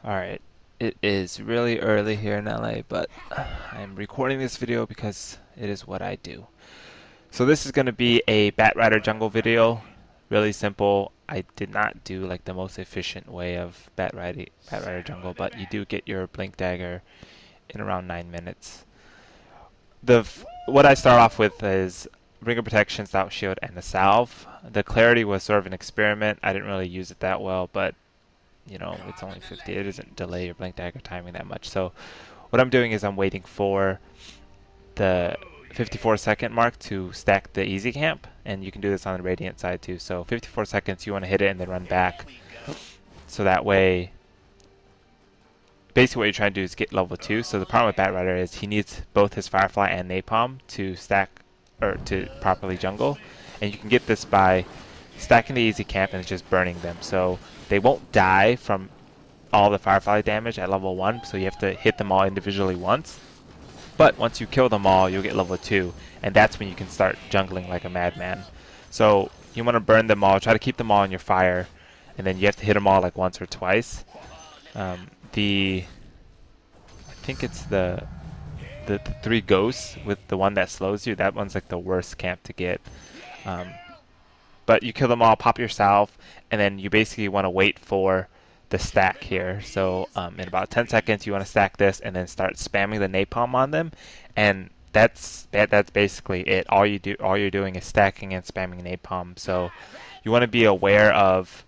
Alright, it is really early here in LA, but I'm recording this video because it is what I do. So this is going to be a Batrider jungle video. Really simple. I did not do like the most efficient way of Batrider jungle, but you do get your Blink Dagger in around 9 minutes. What I start off with is Ring of Protection, Stout Shield, and the Salve. The Clarity was sort of an experiment. I didn't really use it that well, but you know, it's only 50. It doesn't delay your Blink Dagger timing that much. So what I'm doing is I'm waiting for the 54-second mark to stack the easy camp, and you can do this on the Radiant side too. So 54 seconds, you want to hit it and then run back. So that way, basically what you're trying to do is get level 2. So the problem with Batrider is he needs both his Firefly and Napalm to stack, or to properly jungle. And you can get this by stacking the easy camp and just burning them. So they won't die from all the Firefly damage at level 1, so you have to hit them all individually once. But once you kill them all, you'll get level 2, and that's when you can start jungling like a madman. So you want to burn them all, try to keep them all in your fire, and then you have to hit them all like once or twice. I think it's the 3 ghosts with the one that slows you. That one's like the worst camp to get. But you kill them all, pop your salve, and then you basically want to wait for the stack here. So in about 10 seconds, you want to stack this and then start spamming the napalm on them, and that's basically it. All you're doing is stacking and spamming napalm. So you want to be aware of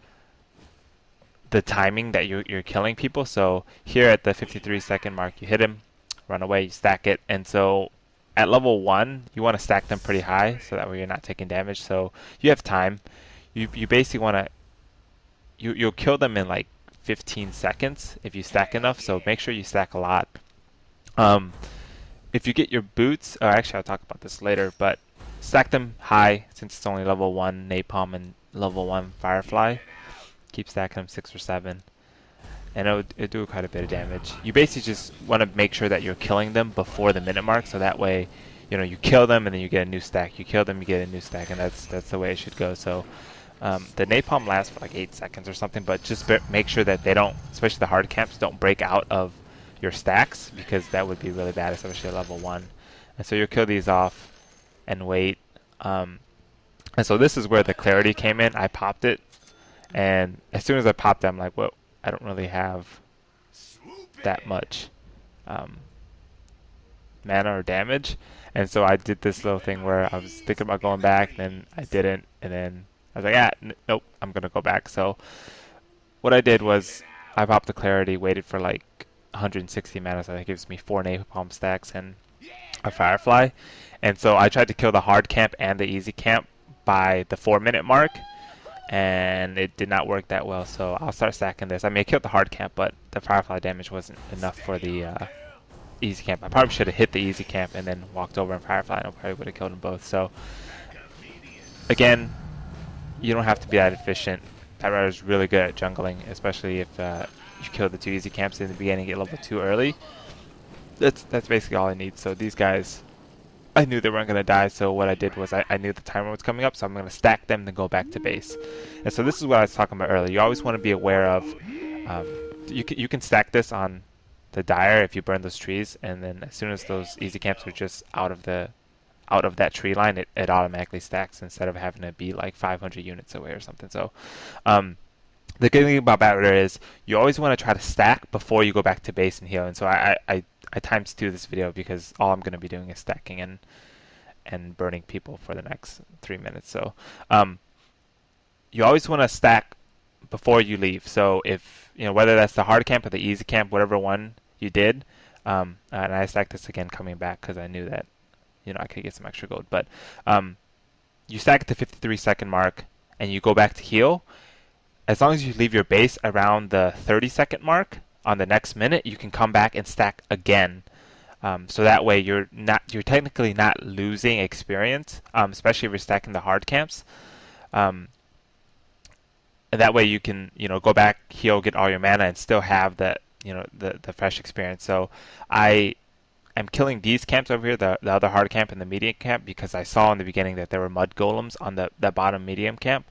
the timing that you're killing people. So here at the 53-second mark, you hit him, run away, you stack it, and so at level 1, you want to stack them pretty high so that way you're not taking damage. So you have time. You basically want to you'll kill them in like 15 seconds if you stack enough. So make sure you stack a lot. If you get your boots, or actually I'll talk about this later, but stack them high since it's only level 1 napalm and level 1 firefly. Keep stacking them 6 or 7. And it'll do quite a bit of damage. You basically just want to make sure that you're killing them before the minute mark, so that way, you know, you kill them and then you get a new stack. You kill them, you get a new stack, and that's the way it should go. So the napalm lasts for like 8 seconds or something, but just make sure that they don't, especially the hard camps, don't break out of your stacks, because that would be really bad, especially at level 1. And so you'll kill these off and wait. And so this is where the clarity came in. I popped it, and as soon as I popped it, I'm like, well, I don't really have that much mana or damage, and so I did this little thing where I was thinking about going back, then I didn't, and then I was like, nope, I'm gonna go back. So what I did was I popped the clarity, waited for like 160 mana, so that gives me 4 napalm stacks and a firefly, and so I tried to kill the hard camp and the easy camp by the 4-minute mark, and it did not work that well, so I'll start stacking this. I mean, I killed the hard camp, but the firefly damage wasn't enough for the easy camp. I probably should have hit the easy camp and then walked over and firefly, and I probably would have killed them both. So again, you don't have to be that efficient. Batrider is really good at jungling, especially if you kill the 2 easy camps in the beginning, get level 2 early. That's basically all I need. So these guys, I knew they weren't going to die, so what I did was I knew the timer was coming up, so I'm going to stack them, then go back to base. And so this is what I was talking about earlier. You always want to be aware of, you can stack this on the Dire if you burn those trees, and then as soon as those easy camps are just out of that tree line, it automatically stacks instead of having to be like 500 units away or something. So the good thing about Batrider is you always want to try to stack before you go back to base and heal, and so I times 2 this video because all I'm going to be doing is stacking and burning people for the next 3 minutes. So you always want to stack before you leave. So if, you know, whether that's the hard camp or the easy camp, whatever one you did, and I stacked this again coming back because I knew that, you know, I could get some extra gold. But you stack at the 53-second mark and you go back to heal. As long as you leave your base around the 30-second mark, on the next minute, you can come back and stack again. So that way you're technically not losing experience, especially if you're stacking the hard camps. And that way you can, you know, go back, heal, get all your mana, and still have that, you know, the fresh experience. So I am killing these camps over here, the other hard camp and the medium camp, because I saw in the beginning that there were mud golems on the bottom medium camp.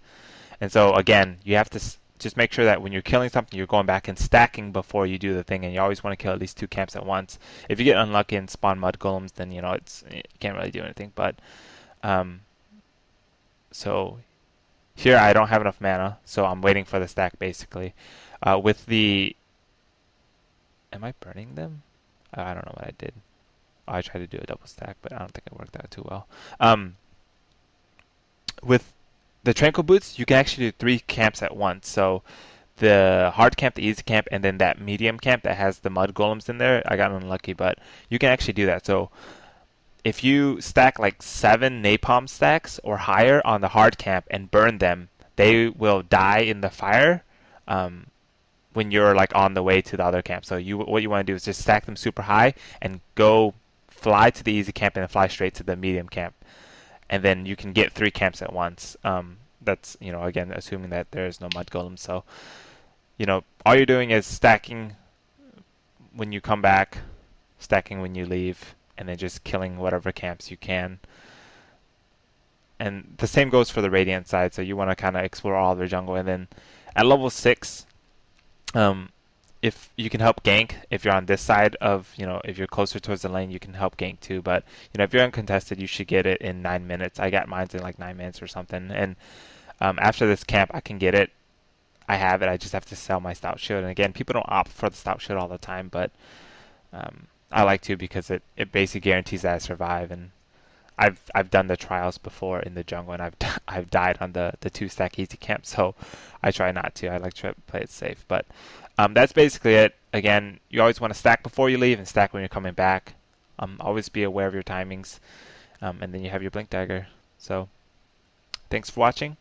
And so again, you have to just make sure that when you're killing something, you're going back and stacking before you do the thing, and you always want to kill at least 2 camps at once. If you get unlucky and spawn mud golems, then you can't really do anything. But so here I don't have enough mana, so I'm waiting for the stack basically. With the, am I burning them? I don't know what I did. Oh, I tried to do a double stack, but I don't think it worked out too well. With the Tranquil boots, you can actually do 3 camps at once. So the hard camp, the easy camp, and then that medium camp that has the mud golems in there. I got unlucky, but you can actually do that. So if you stack like 7 napalm stacks or higher on the hard camp and burn them, they will die in the fire when you're like on the way to the other camp. So what you want to do is just stack them super high and go fly to the easy camp and then fly straight to the medium camp, and then you can get 3 camps at once. That's again assuming that there is no mud golem. So all you're doing is stacking when you come back, stacking when you leave, and then just killing whatever camps you can. And the same goes for the Radiant side, so you want to kind of explore all their jungle. And then at level 6, if you can help gank, if you're on this side of, if you're closer towards the lane, you can help gank too. But, if you're uncontested, you should get it in 9 minutes. I got mine in like 9 minutes or something. And after this camp, I can get it. I have it. I just have to sell my stout shield. And again, people don't opt for the stout shield all the time, but I like to because it basically guarantees that I survive. And I've done the trials before in the jungle, and I've died on the 2-stack easy camp, so I try not to. I like to play it safe. But that's basically it. Again, you always want to stack before you leave and stack when you're coming back. Always be aware of your timings, and then you have your Blink Dagger. So thanks for watching.